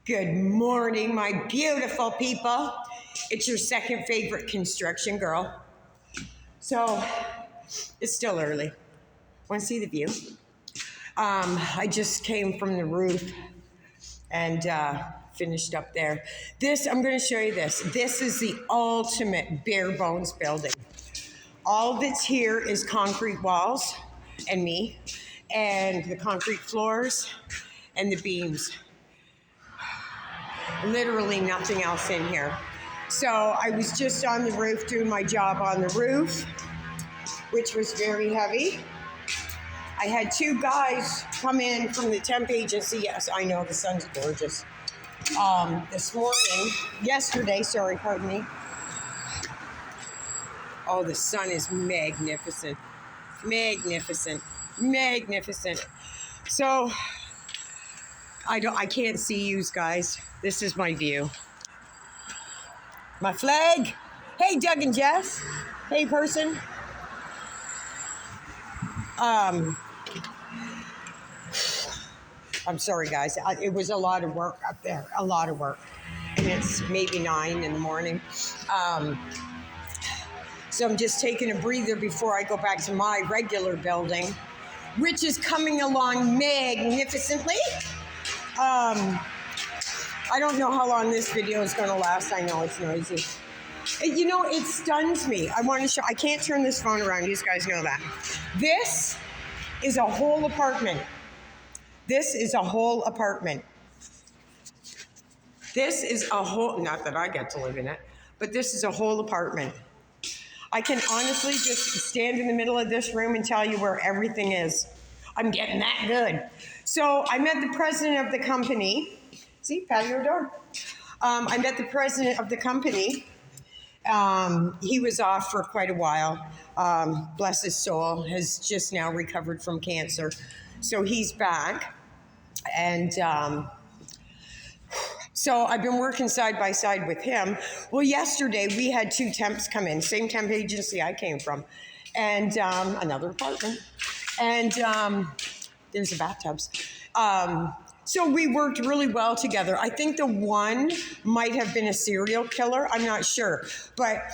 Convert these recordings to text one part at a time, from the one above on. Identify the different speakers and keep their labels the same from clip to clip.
Speaker 1: Good morning, my beautiful people. It's your second favorite construction girl. So, it's still early. Want to see the view? I just came from the roof and finished up there. I'm going to show you this. This is the ultimate bare bones building. All that's here is concrete walls and me, and the concrete floors and the beams. Literally nothing else in here. So I was just on the roof doing my job on the roof, which was very heavy. I had two guys come in from the temp agency. Yes, I know, the sun's gorgeous. Yesterday, pardon me. Oh, the sun is magnificent. Magnificent. So, I can't see you guys. This is my view. My flag. Hey, Doug and Jess. Hey, person. I'm sorry, guys. It was a lot of work up there. A lot of work. And it's maybe 9 in the morning. So I'm just taking a breather before I go back to my regular building, which is coming along magnificently. I don't know how long this video is going to last. I know it's noisy. It stuns me. I can't turn this phone around. You guys know that. This is a whole apartment. Not that I get to live in it, but this is a whole apartment. I can honestly just stand in the middle of this room and tell you where everything is. I'm getting that good. So I met the president of the company. See, patio door. I met the president of the company. He was off for quite a while. Bless his soul, has just now recovered from cancer. So he's back. And so I've been working side by side with him. Well, yesterday we had two temps come in, same temp agency I came from, and another apartment. And there's the bathtubs. So we worked really well together. I think the one might have been a serial killer. I'm not sure. But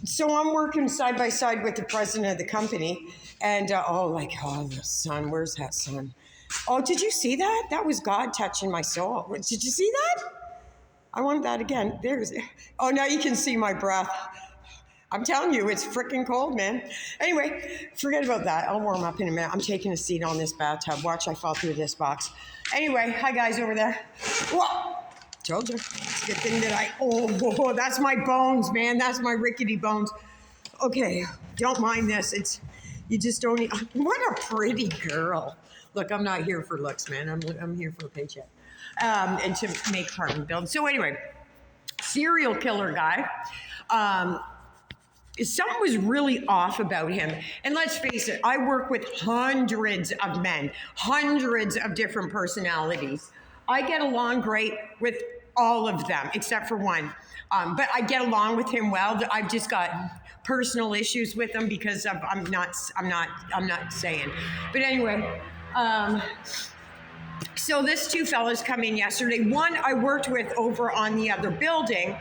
Speaker 1: so I'm working side by side with the president of the company. And, the sun. Where's that sun? Oh, did you see that? That was God touching my soul. Did you see that? I want that again. Oh, now you can see my breath. I'm telling you, it's freaking cold, man. Anyway, forget about that. I'll warm up in a minute. I'm taking a seat on this bathtub. Watch, I fall through this box. Anyway, hi guys over there. Whoa! Told you. It's a good thing that that's my bones, man. That's my rickety bones. Okay, don't mind this. You just don't need, what a pretty girl. Look, I'm not here for looks, man. I'm here for a paycheck. And to make apartment build. So anyway, serial killer guy. Something was really off about him. And let's face it, I work with hundreds of men, hundreds of different personalities. I get along great with all of them, except for one. But I get along with him well. I've just got personal issues with him because I'm not saying. But anyway, so this two fellas come in yesterday. One I worked with over on the other building.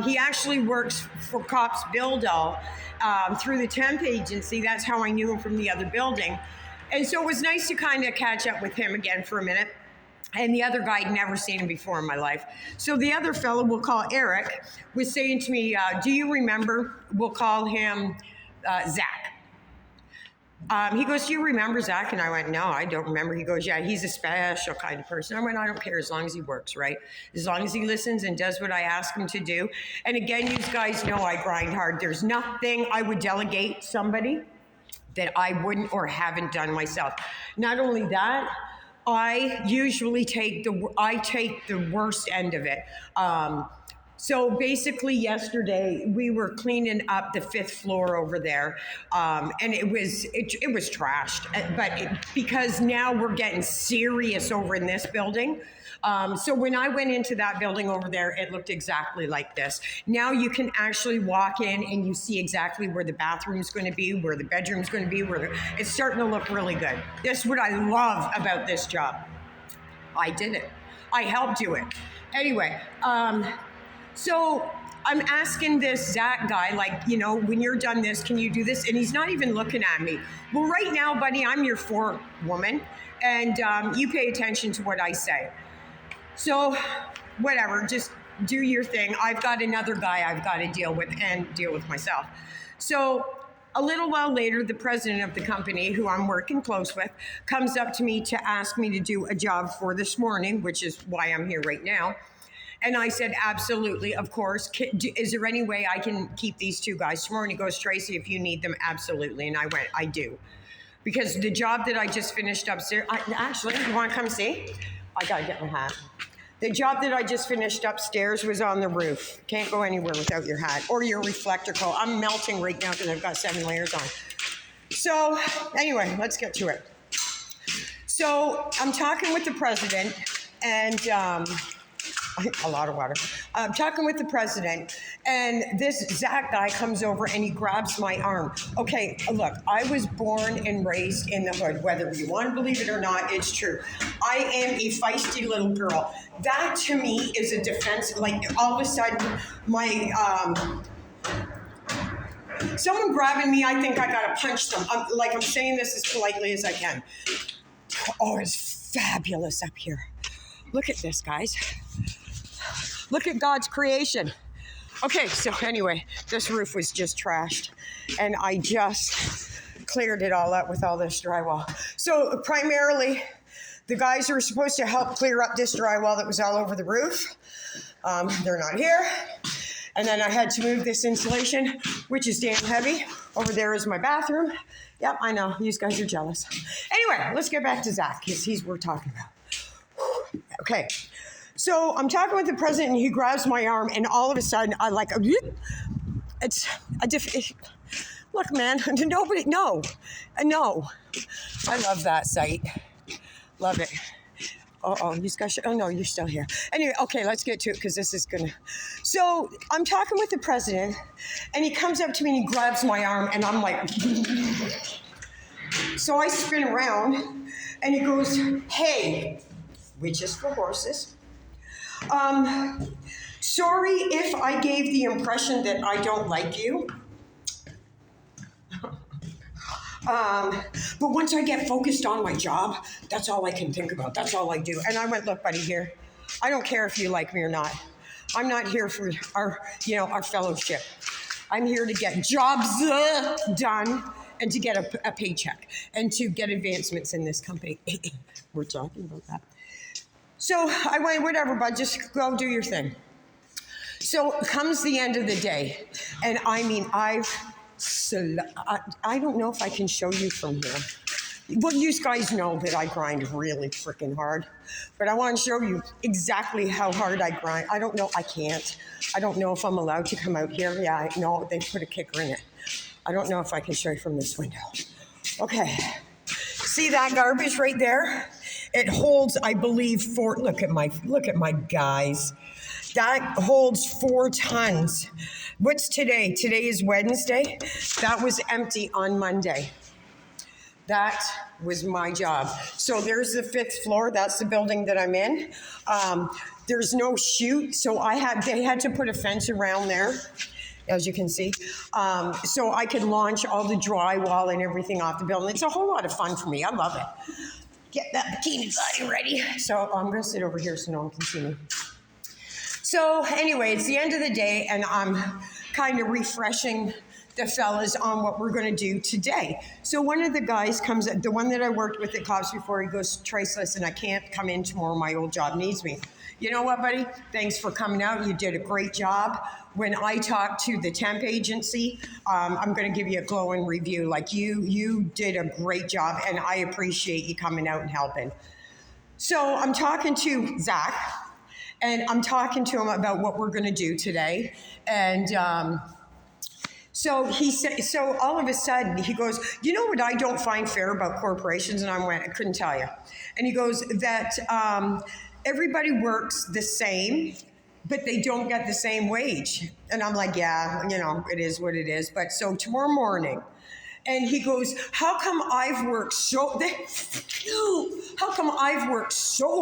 Speaker 1: He actually works for Cops Build-All through the temp agency. That's how I knew him from the other building. And so it was nice to kind of catch up with him again for a minute. And the other guy, I'd never seen him before in my life. So the other fellow, we'll call Eric, was saying to me, do you remember, we'll call him Zach. He goes, do you remember Zach? And I went, no, I don't remember. He goes, yeah, he's a special kind of person. I went, I don't care as long as he works, right? As long as he listens and does what I ask him to do. And again, you guys know I grind hard. There's nothing I would delegate somebody that I wouldn't or haven't done myself. Not only that, I usually take the worst end of it. So basically yesterday we were cleaning up the 5th floor over there, and it was trashed. But because now we're getting serious over in this building, so when I went into that building over there, it looked exactly like this. Now you can actually walk in and you see exactly where the bathroom's going to be, where the bedroom's going to be, it's starting to look really good. This is what I love about this job. I did it. I helped do it. Anyway, so I'm asking this Zach guy, like, when you're done this, can you do this? And he's not even looking at me. Well, right now, buddy, I'm your forewoman, and you pay attention to what I say. So, whatever, just do your thing. I've got another guy I've got to deal with and deal with myself. So, a little while later, the president of the company, who I'm working close with, comes up to me to ask me to do a job for this morning, which is why I'm here right now. And I said, absolutely, of course. Is there any way I can keep these two guys tomorrow? And he goes, Tracy, if you need them, absolutely. And I went, I do. Because the job that I just finished upstairs, actually, you want to come see? I got to get my hat. The job that I just finished upstairs was on the roof. Can't go anywhere without your hat or your reflector coat. I'm melting right now because I've got 7 layers on. So anyway, let's get to it. So I'm talking with the president and a lot of water. I'm talking with the president, and this Zach guy comes over and he grabs my arm. Okay, look, I was born and raised in the hood. Whether you want to believe it or not, it's true. I am a feisty little girl. That to me is a defense. Like all of a sudden, someone grabbing me, I think I gotta punch them. I'm saying this as politely as I can. Oh, it's fabulous up here. Look at this, guys. Look at God's creation. Okay, so anyway, this roof was just trashed, and I just cleared it all up with all this drywall. So primarily, the guys who were supposed to help clear up this drywall that was all over the roof, they're not here. And then I had to move this insulation, which is damn heavy. Over there is my bathroom. Yep, I know, these guys are jealous. Anyway, let's get back to Zach, because he's what we're talking about. Okay. So I'm talking with the president, and he grabs my arm, and all of a sudden, I look, man, no. I love that sight. Love it. These guys oh no, you're still here. Anyway, okay, let's get to it, because this is gonna. So I'm talking with the president, and he comes up to me, and he grabs my arm, and I'm like, so I spin around, and he goes, hey, which is for horses. Sorry if I gave the impression that I don't like you. But once I get focused on my job, that's all I can think about. That's all I do. And I went, look, buddy, here. I don't care if you like me or not. I'm not here for our fellowship. I'm here to get jobs done and to get a paycheck and to get advancements in this company. We're talking about that. So I went, whatever, bud, just go do your thing. So comes the end of the day, and I mean, I don't know if I can show you from here. Well, you guys know that I grind really freaking hard, but I want to show you exactly how hard I grind. I don't know, I can't. I don't know if I'm allowed to come out here. Yeah, I know, they put a kicker in it. I don't know if I can show you from this window. Okay, see that garbage right there? It holds, I believe, look at my guys. That holds 4 tons. What's today? Today is Wednesday. That was empty on Monday. That was my job. So there's the 5th floor. That's the building that I'm in. There's no chute, so they had to put a fence around there, as you can see, so I could launch all the drywall and everything off the building. It's a whole lot of fun for me. I love it. Get that bikini body ready. So I'm going to sit over here so no one can see me. So anyway, it's the end of the day, and I'm kind of refreshing the fellas on what we're going to do today. So one of the guys comes, the one that I worked with at Cops before, he goes, Trace, listen, I can't come in tomorrow. My old job needs me. You know what, buddy? Thanks for coming out. You did a great job. When I talked to the temp agency, I'm going to give you a glowing review. Like you did a great job, and I appreciate you coming out and helping. So I'm talking to Zach, and I'm talking to him about what we're going to do today. And so he said, so all of a sudden he goes, you know what I don't find fair about corporations? And I couldn't tell you. And he goes that everybody works the same, but they don't get the same wage. And I'm like, yeah, it is what it is. But so tomorrow morning And he goes, how come I've worked so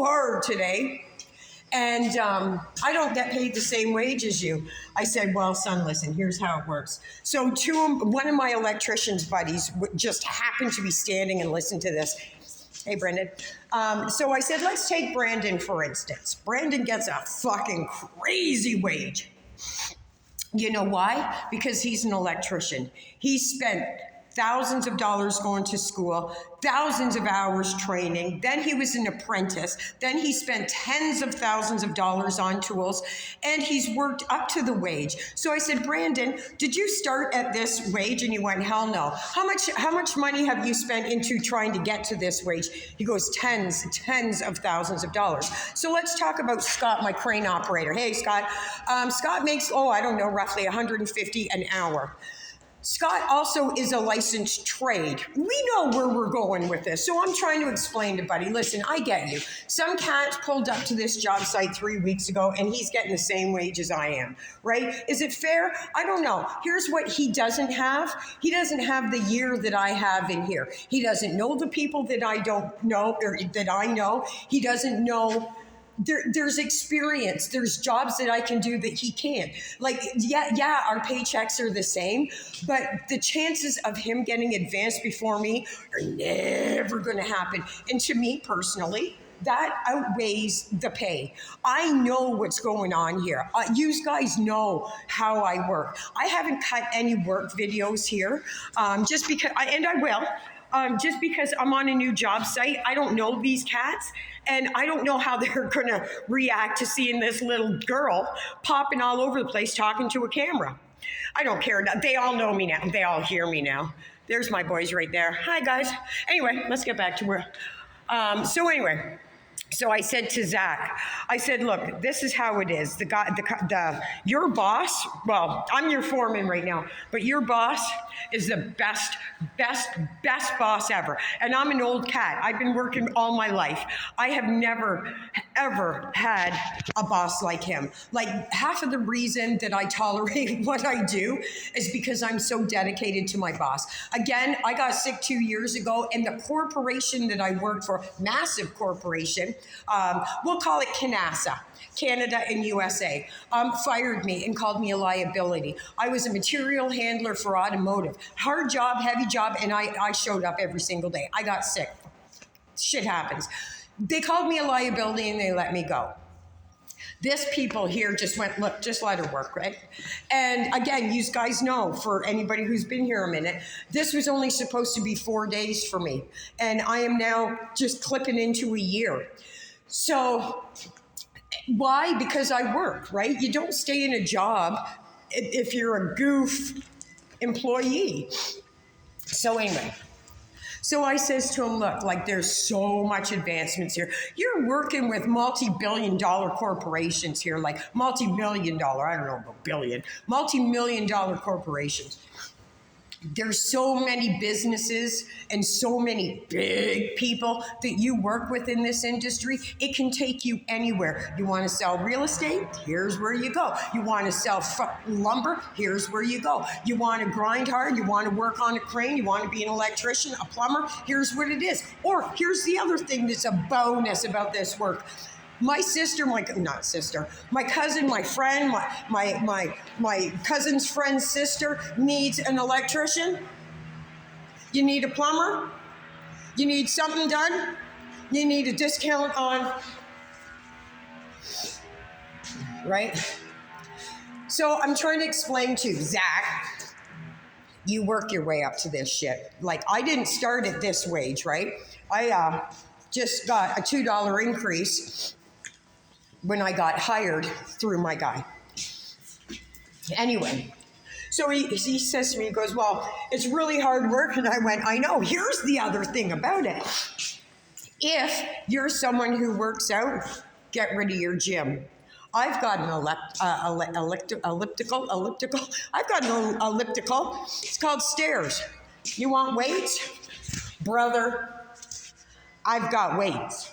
Speaker 1: hard today and I don't get paid the same wage as you? I said, well, son, listen, here's how it works. So one of my electrician's buddies just happened to be standing and listen to this. Hey, Brendan. So I said, let's take Brandon, for instance. Brandon gets a fucking crazy wage. You know why? Because he's an electrician. He spent thousands of dollars going to school, thousands of hours training. Then he was an apprentice. Then he spent tens of thousands of dollars on tools, and he's worked up to the wage. So I said, Brandon, did you start at this wage? And he went, hell no. How much money have you spent into trying to get to this wage? He goes, tens of thousands of dollars. So let's talk about Scott, my crane operator. Hey, Scott. Scott makes, roughly $150 an hour. Scott also is a licensed trade. We know where we're going with this. So I'm trying to explain to Buddy, listen, I get you. Some cat pulled up to this job site 3 weeks ago and he's getting the same wage as I am, right? Is it fair? I don't know. Here's what he doesn't have. He doesn't have the year that I have in here. He doesn't know the people that I don't know or that I know. He doesn't know. There's experience. There's jobs that I can do that he can't. Like, yeah, our paychecks are the same, but the chances of him getting advanced before me are never going to happen. And to me personally, that outweighs the pay. I know what's going on here. You guys know how I work. I haven't cut any work videos here, just because, and I will. Just because I'm on a new job site, I don't know these cats, and I don't know how they're going to react to seeing this little girl popping all over the place talking to a camera. I don't care. They all know me now. They all hear me now. There's my boys right there. Hi, guys. Anyway, let's get back to where... So I said to Zach, I said, look, this is how it is. Your boss, well, I'm your foreman right now, but your boss is the best boss ever. And I'm an old cat. I've been working all my life. I have never, ever had a boss like him. Like, half of the reason that I tolerate what I do is because I'm so dedicated to my boss. Again, I got sick 2 years ago, and the corporation that I worked for, massive corporation, we'll call it Canasa, Canada and USA, fired me and called me a liability. I was a material handler for automotive. Hard job, heavy job, and I showed up every single day. I got sick. Shit happens. They called me a liability and they let me go. This people here just went, look, just let her work, right? And again, you guys know, for anybody who's been here a minute, this was only supposed to be 4 days for me. And I am now just clipping into a year. So why? Because I work, right? You don't stay in a job if you're a goof employee. So anyway, so I says to him, look, like, there's so much advancements here. You're working with multi-billion-dollar corporations here, like multi-million-dollar, I don't know about billion, multi-million-dollar corporations. There's so many businesses and so many big people that you work with in this industry. It can take you anywhere. You want to sell real estate? Here's where you go. You want to sell lumber? Here's where you go. You want to grind hard? You want to work on a crane? You want to be an electrician, a plumber? Here's what it is. Or here's the other thing that's a bonus about this work. My sister, my cousin, my friend, my cousin's friend's sister needs an electrician. You need a plumber. You need something done. You need a discount on, right? So I'm trying to explain to Zach, you work your way up to this shit. Like, I didn't start at this wage, right? I just got a $2 increase when I got hired through my guy. Anyway, so he says to me, he goes, well, it's really hard work. And I went, I know. Here's the other thing about it. If you're someone who works out, get rid of your gym. I've got an elliptical. I've got an elliptical. It's called stairs. You want weights? Brother, I've got weights.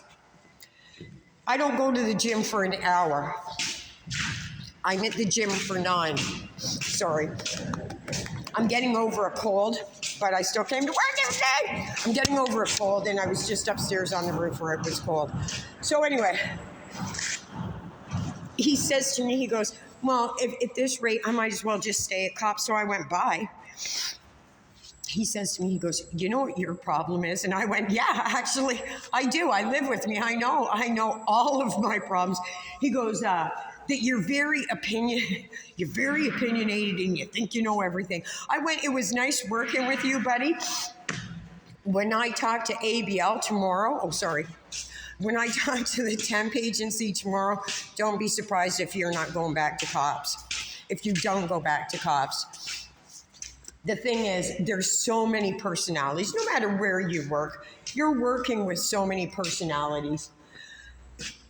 Speaker 1: I don't go to the gym for an hour. I'm at the gym for 9. Sorry. I'm getting over a cold. but I still came to work every day. I'm getting over a cold, and I was just upstairs on the roof where it was cold. So anyway, he says to me, he goes, well, if at this rate, I might as well just stay at COP. So I went by. He says to me, he goes, you know what your problem is? And I went, yeah, actually, I do. I live with me. I know all of my problems. He goes, that you're very opinionated and you think you know everything. I went, it was nice working with you, buddy. When I talk to ABL tomorrow, when I talk to the temp agency tomorrow, don't be surprised if you're not going back to COPS. If you don't go back to COPS. The thing is, there's so many personalities. No matter where you work, you're working with so many personalities.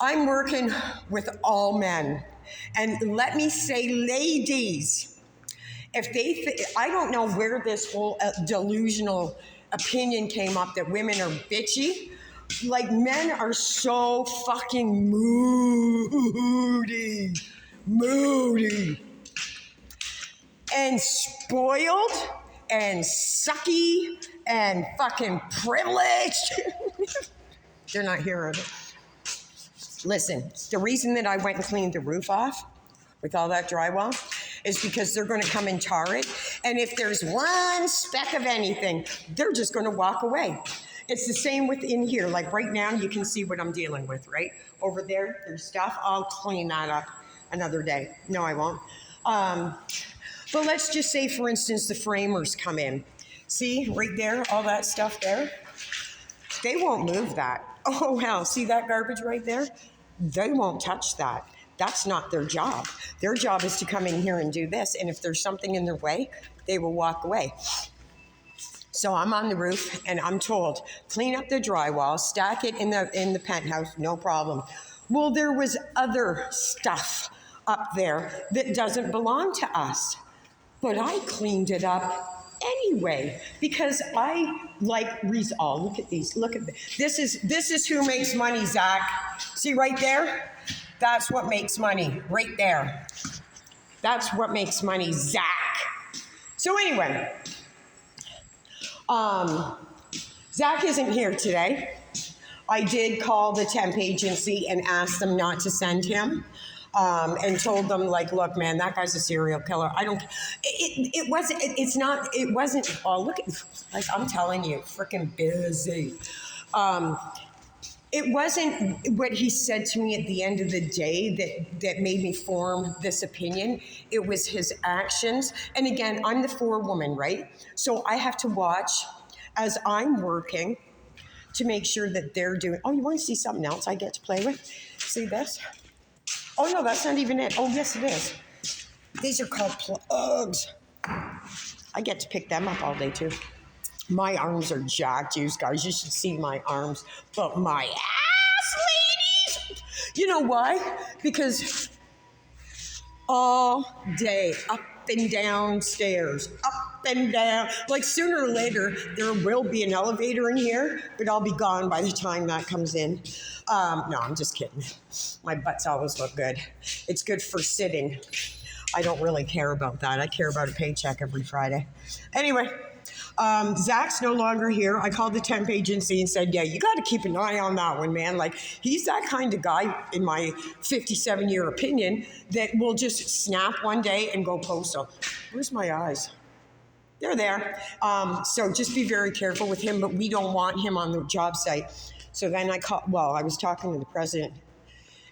Speaker 1: I'm working with all men. And let me say, ladies, if they I don't know where this whole delusional opinion came up that women are bitchy. Like, men are so fucking moody. And spoiled and sucky and fucking privileged. They're not here, are they? Listen, the reason that I went and cleaned the roof off with all that drywall is because they're going to come and tar it. And if there's one speck of anything, they're just going to walk away. It's the same within here. Like right now, you can see what I'm dealing with, right? Over there, there's stuff. I'll clean that up another day. No, I won't. But let's just say, for instance, the framers come in. See, right there, all that stuff there? They won't move that. Oh, wow, see that garbage right there? They won't touch that. That's not their job. Their job is to come in here and do this. And if there's something in their way, they will walk away. So I'm on the roof, and I'm told, clean up the drywall, stack it in the penthouse, no problem. Well, there was other stuff up there that doesn't belong to us. But I cleaned it up anyway because I like look at these. Look at this. This is who makes money, Zach. See right there? That's what makes money right there. That's what makes money, Zach. So anyway, Zach isn't here today. I did call the temp agency and ask them not to send him. And told them, like, look, man, that guy's a serial killer. It wasn't, oh, look at, like, I'm telling you, freaking busy. It wasn't what he said to me at the end of the day that made me form this opinion. It was his actions. And again, I'm the forewoman, right? So I have to watch as I'm working to make sure that they're doing, oh, you want to see something else I get to play with? See this? Oh, no, that's not even it. Oh, yes, it is. These are called plugs. I get to pick them up all day, too. My arms are jacked, you guys. You should see my arms. But my ass, ladies! You know why? Because all day, up and down stairs, up and down. Like, sooner or later, there will be an elevator in here, but I'll be gone by the time that comes in. No, I'm just kidding. My butts always look good. It's good for sitting. I don't really care about that. I care about a paycheck every Friday. Anyway, Zach's no longer here. I called the temp agency and said, yeah, you got to keep an eye on that one, man. Like, he's that kind of guy, in my 57-year opinion, that will just snap one day and go postal. Where's my eyes? They're there. So just be very careful with him, but we don't want him on the job site. So then I was talking to the president,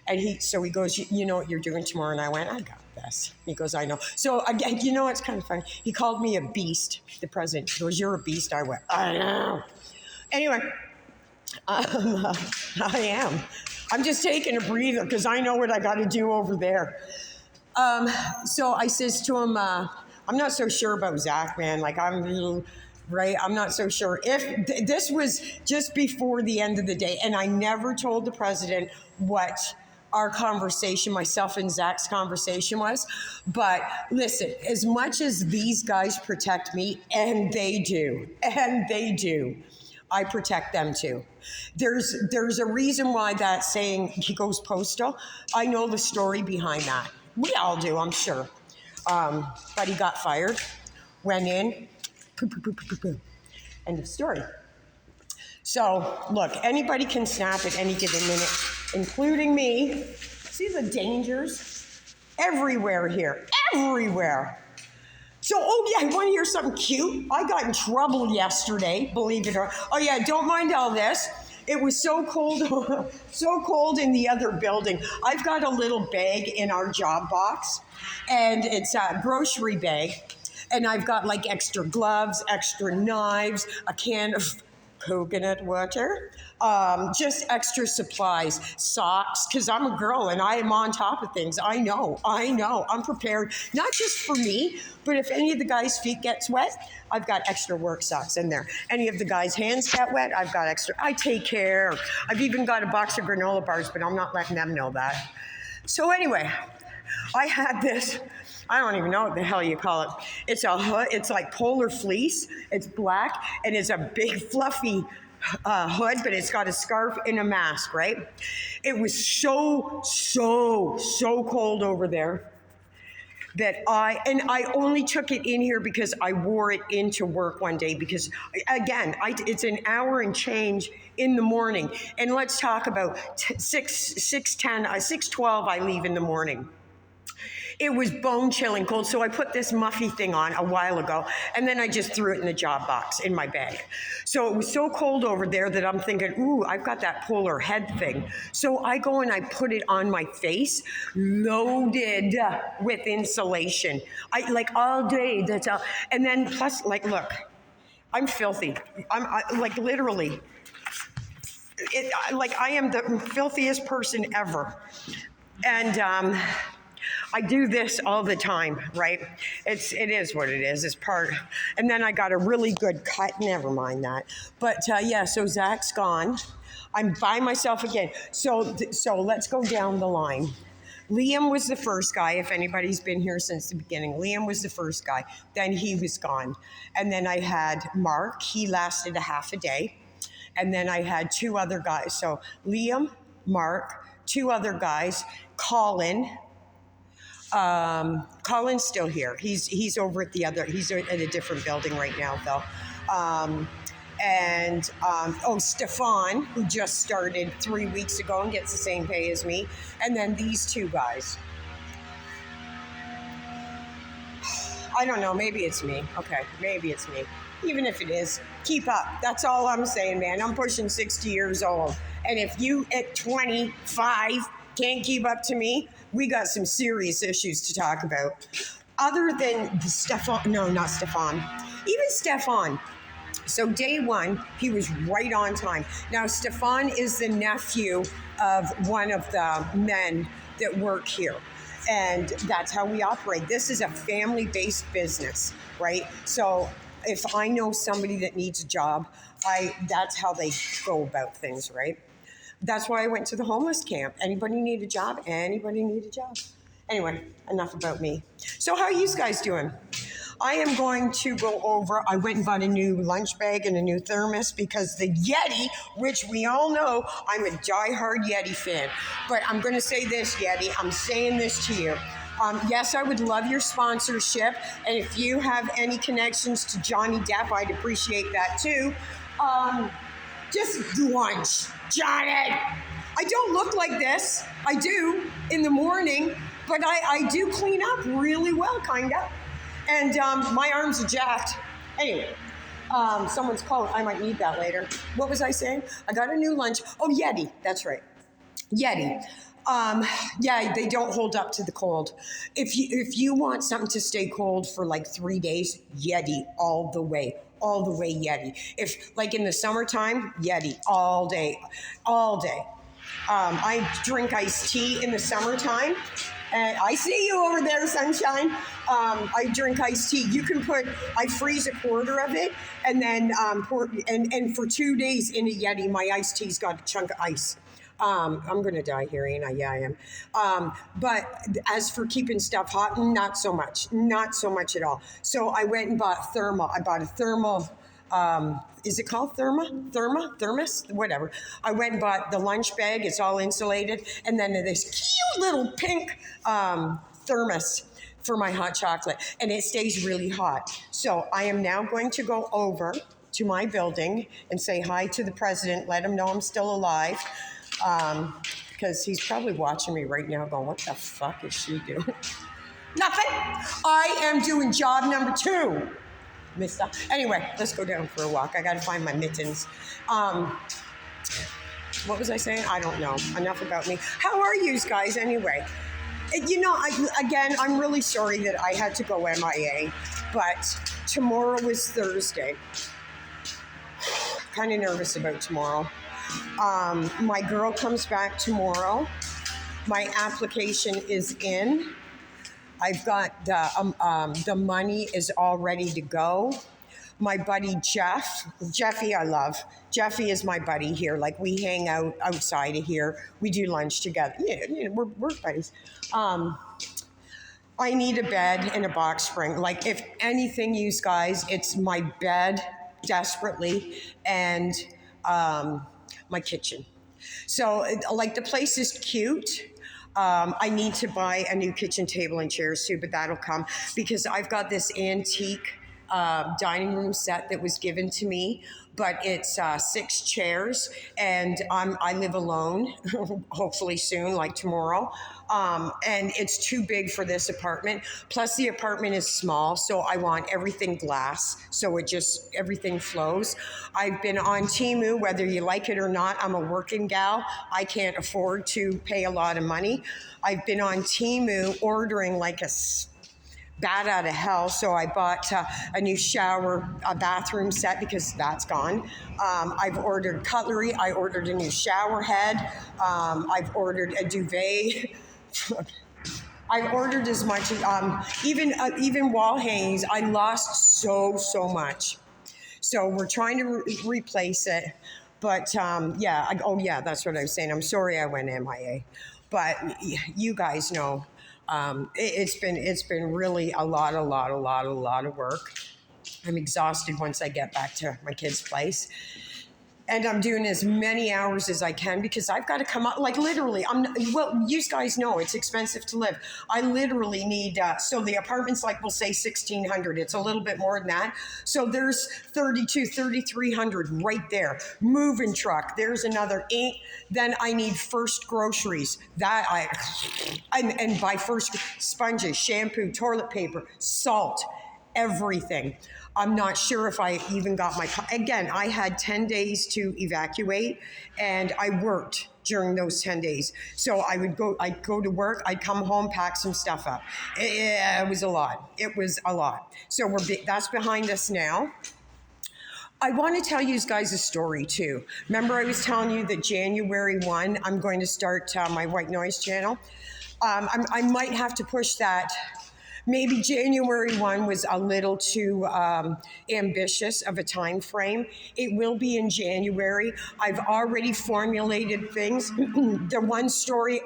Speaker 1: and he goes, you know what you're doing tomorrow? And I went, I got this. He goes, I know. So again, you know, it's kind of funny. He called me a beast, the president. He goes, you're a beast. I went, I know. Anyway, I am. I'm just taking a breather because I know what I got to do over there. So I says to him, I'm not so sure about Zach, man. Like, right? I'm not so sure. If this was just before the end of the day, and I never told the president what our conversation, myself and Zach's conversation was. But listen, as much as these guys protect me, and they do, I protect them too. There's a reason why that saying, he goes postal. I know the story behind that. We all do, I'm sure. But he got fired, went in, Poo, poo, poo, poo, poo, poo. End of story. So, look, anybody can snap at any given minute, including me. See the dangers? Everywhere here. Everywhere. So, oh yeah, you want to hear something cute? I got in trouble yesterday, believe it or not. Oh yeah, don't mind all this. It was so cold, so cold in the other building. I've got a little bag in our job box, and it's a grocery bag. And I've got like extra gloves, extra knives, a can of coconut water, just extra supplies, socks, because I'm a girl and I am on top of things. I know, I'm prepared, not just for me, but if any of the guys' feet gets wet, I've got extra work socks in there. Any of the guys' hands get wet, I've got extra. I take care. I've even got a box of granola bars, but I'm not letting them know that. So anyway, I had this, I don't even know what the hell you call it. It's a hood, it's like polar fleece. It's black and it's a big fluffy hood, but it's got a scarf and a mask, right? It was so cold over there that I only took it in here because I wore it into work one day because again, it's an hour and change in the morning. And let's talk about 6:12 I leave in the morning. It was bone-chilling cold, so I put this muffy thing on a while ago, and then I just threw it in the job box in my bag. So it was so cold over there that I'm thinking, ooh, I've got that polar head thing. So I go and I put it on my face, loaded with insulation. I like all day, that's all. And then plus, like, look, I'm filthy. I like literally, I am the filthiest person ever. And I do this all the time, right? It is what it is. It's part. And then I got a really good cut. Never mind that. But yeah, so Zach's gone. I'm by myself again. So let's go down the line. Liam was the first guy, if anybody's been here since the beginning. Liam was the first guy. Then he was gone. And then I had Mark. He lasted a half a day. And then I had two other guys. So Liam, Mark, two other guys, Colin. Colin's still here. He's over at he's at a different building right now, though. Stefan, who just started 3 weeks ago and gets the same pay as me. And then these two guys. I don't know, maybe it's me. Okay, maybe it's me. Even if it is, keep up. That's all I'm saying, man. I'm pushing 60 years old. And if you at 25 can't keep up to me, we got some serious issues to talk about. Other than Stefan, no, not Stefan, even Stefan. So day one, he was right on time. Now, Stefan is the nephew of one of the men that work here. And that's how we operate. This is a family-based business, right? So if I know somebody that needs a job, that's how they go about things, right? That's why I went to the homeless camp. Anybody need a job? Anybody need a job? Anyway, enough about me. So how are you guys doing? I am going to go over, I went and bought a new lunch bag and a new thermos because the Yeti, which we all know, I'm a diehard Yeti fan. But I'm going to say this, Yeti, I'm saying this to you. Yes, I would love your sponsorship. And if you have any connections to Johnny Depp, I'd appreciate that too. Just lunch, Johnny. I don't look like this. I do in the morning, but I do clean up really well, kind of. And my arms are jacked. Anyway, someone's coat. I might need that later. What was I saying? I got a new lunch. Oh, Yeti. That's right. Yeti. Yeah, they don't hold up to the cold. If you want something to stay cold for like 3 days, Yeti all the way. All the way Yeti. If like in the summertime, Yeti all day, all day. I drink iced tea in the summertime. And I see you over there, sunshine. I drink iced tea. I freeze a quarter of it and then and for 2 days in a Yeti, my iced tea's got a chunk of ice. I'm going to die here, ain't I? Yeah, I am. But as for keeping stuff hot, not so much at all. So I went and bought thermal. I bought a thermal, is it called thermos? Whatever. I went and bought the lunch bag. It's all insulated. And then this cute little pink thermos for my hot chocolate, and it stays really hot. So I am now going to go over to my building and say hi to the president, let him know I'm still alive, because he's probably watching me right now going, what the fuck is she doing? Nothing. I am doing job number 2, mister. Anyway, let's go down for a walk. I got to find my mittens. What was I saying? I don't know. Enough about me. How are you guys anyway? You know, I'm really sorry that I had to go MIA, but tomorrow is Thursday. Kind of nervous about tomorrow. My girl comes back tomorrow. My application is in. I've got the money is all ready to go. My buddy Jeffy I love. Jeffy is my buddy here. Like, we hang out outside of here. We do lunch together. Yeah, we're buddies. I need a bed and a box spring. Like, if anything, you guys, it's my bed desperately and my kitchen. So, like, the place is cute. I need to buy a new kitchen table and chairs too, but that'll come because I've got this antique dining room set that was given to me, but it's 6 chairs, and I live alone, hopefully soon, like tomorrow, and it's too big for this apartment. Plus, the apartment is small, so I want everything glass, so everything flows. I've been on Temu, whether you like it or not. I'm a working gal. I can't afford to pay a lot of money. I've been on Temu ordering like a bat out of hell. So I bought a new a bathroom set because that's gone. I've ordered cutlery. I ordered a new shower head. I've ordered a duvet. I've ordered as much as even wall hangings. I lost so much. So we're trying to replace it. But that's what I was saying. I'm sorry I went MIA. But you guys know. It's been really a lot of work. I'm exhausted once I get back to my kid's place. And I'm doing as many hours as I can because I've got to come up, like, literally, you guys know it's expensive to live. I literally need, so the apartment's like, we'll say $1,600. It's a little bit more than that. So there's $3,300 right there. Moving truck, there's another 8. Then I need first groceries. And buy first sponges, shampoo, toilet paper, salt, everything. I'm not sure if I even got again, I had 10 days to evacuate, and I worked during those 10 days. So I'd go to work, I'd come home, pack some stuff up. It was a lot. So that's behind us now. I want to tell you guys a story too. Remember I was telling you that January 1, I'm going to start my white noise channel. I might have to push that. Maybe January 1 was a little too ambitious of a time frame. It will be in January. I've already formulated things. The one story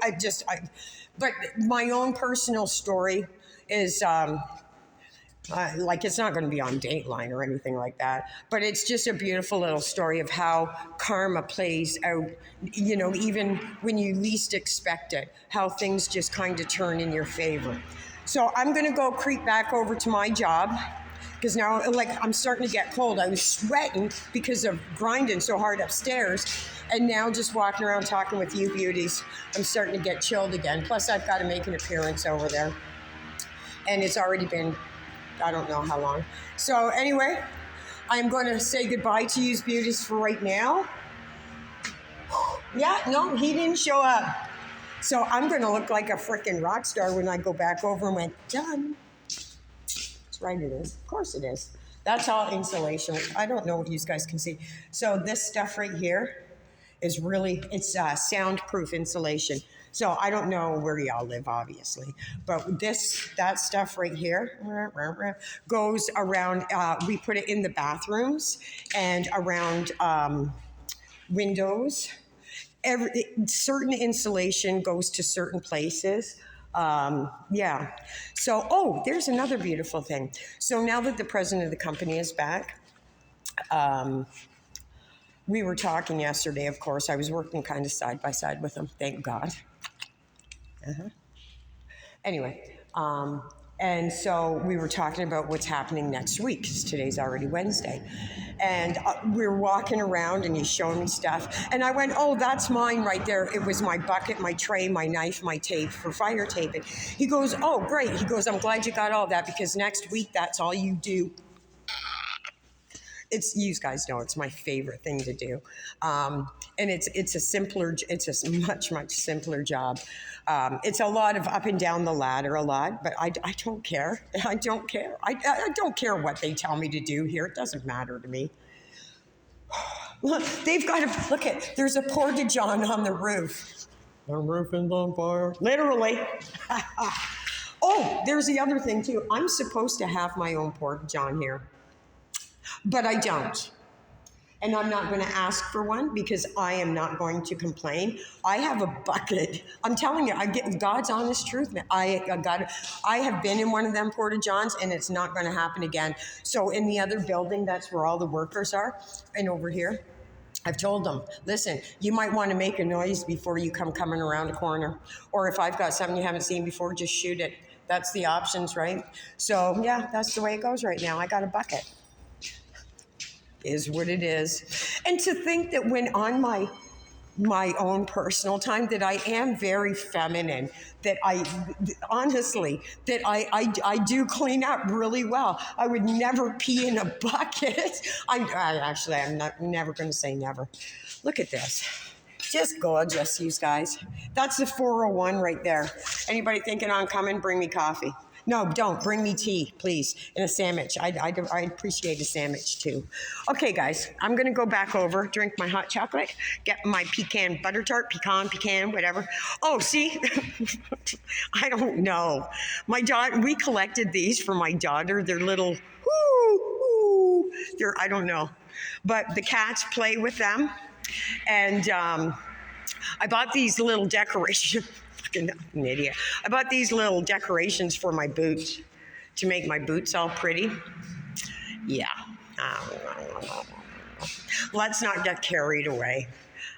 Speaker 1: but my own personal story is it's not going to be on Dateline or anything like that, but it's just a beautiful little story of how karma plays out, even when you least expect it, how things just kind of turn in your favor. So I'm going to go creep back over to my job because now, I'm starting to get cold. I was sweating because of grinding so hard upstairs, and now just walking around talking with you beauties, I'm starting to get chilled again. Plus, I've got to make an appearance over there, and it's already been, I don't know how long. So anyway, I'm going to say goodbye to you beauties for right now. Yeah, no, he didn't show up. So I'm going to look like a freaking rock star when I go back over and went, done. That's right, it is. Of course it is. That's all insulation. I don't know what you guys can see. So this stuff right here is it's soundproof insulation. So I don't know where y'all live, obviously. But that stuff right here goes around, we put it in the bathrooms and around windows. Certain insulation goes to certain places. So, there's another beautiful thing. So now that the president of the company is back, we were talking yesterday, of course. I was working kind of side by side with him, thank God. Anyway, And so we were talking about what's happening next week, because today's already Wednesday. And we were walking around and he's showing me stuff. And I went, oh, that's mine right there. It was my bucket, my tray, my knife, my tape for fire taping. He goes, oh, great. He goes, I'm glad you got all that, because next week that's all you do. It's, you guys know it's my favorite thing to do, and it's a much simpler job. It's a lot of up and down the ladder, but I don't care. I don't care. I don't care what they tell me to do here. It doesn't matter to me. Look, they've got to look at. There's a porta-john on the roof. The roof is on fire. Literally. Oh, there's the other thing too. I'm supposed to have my own porta-john here. But I don't. And I'm not going to ask for one, because I am not going to complain. I have a bucket. I'm telling you, I get God's honest truth. I have been in one of them porta-johns, and it's not going to happen again. So in the other building, that's where all the workers are. And over here, I've told them, listen, you might want to make a noise before you coming around a corner. Or if I've got something you haven't seen before, just shoot it. That's the options, right? So yeah, that's the way it goes right now. I got a bucket. Is what it is. And to think that when on my own personal time, that I am very feminine, that I honestly, that I do clean up really well. I would never pee in a bucket. I'm never going to say never. Look at this. Just gorgeous, you guys. That's the 401 right there. Anybody thinking on coming, bring me coffee. No, don't. Bring me tea, please, and a sandwich. I appreciate a sandwich, too. Okay, guys, I'm going to go back over, drink my hot chocolate, get my pecan butter tart, pecan, whatever. Oh, see? I don't know. My daughter, we collected these for my daughter. They're little, I don't know. But the cats play with them. And I bought these little decorations. An idiot. I bought these little decorations for my boots to make my boots all pretty. Yeah. Let's not get carried away.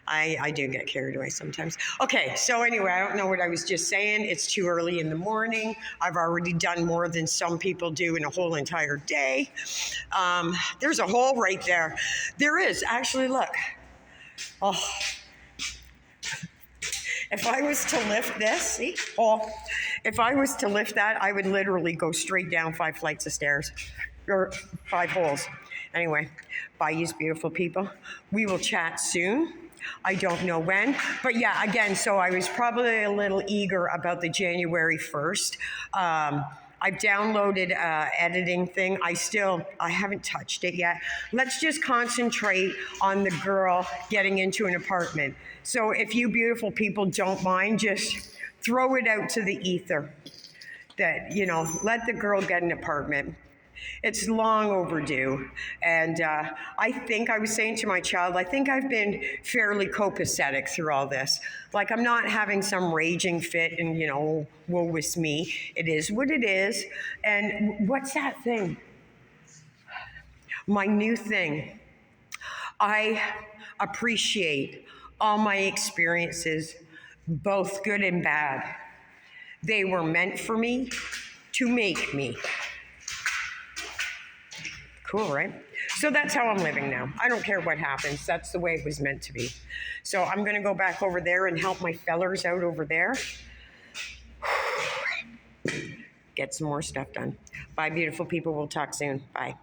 Speaker 1: I do get carried away sometimes. Okay, so anyway, I don't know what I was just saying. It's too early in the morning. I've already done more than some people do in a whole entire day. There's a hole right there. There is. Actually, look. Oh. If I was to lift this, see? Oh, if I was to lift that, I would literally go straight down 5 flights of stairs, or 5 holes. Anyway, bye, you beautiful people. We will chat soon. I don't know when, but yeah, again, so I was probably a little eager about the January 1st. I've downloaded editing thing. I haven't touched it yet. Let's just concentrate on the girl getting into an apartment. So if you beautiful people don't mind, just throw it out to the ether that, let the girl get an apartment. It's long overdue. And I think I was saying to my child, I think I've been fairly copacetic through all this. Like, I'm not having some raging fit and, woe is me. It is what it is. And what's that thing? My new thing. I appreciate all my experiences, both good and bad. They were meant for me to make me. Cool, right? So that's how I'm living now. I don't care what happens. That's the way it was meant to be. So I'm going to go back over there and help my fellers out over there. Get some more stuff done. Bye, beautiful people. We'll talk soon. Bye.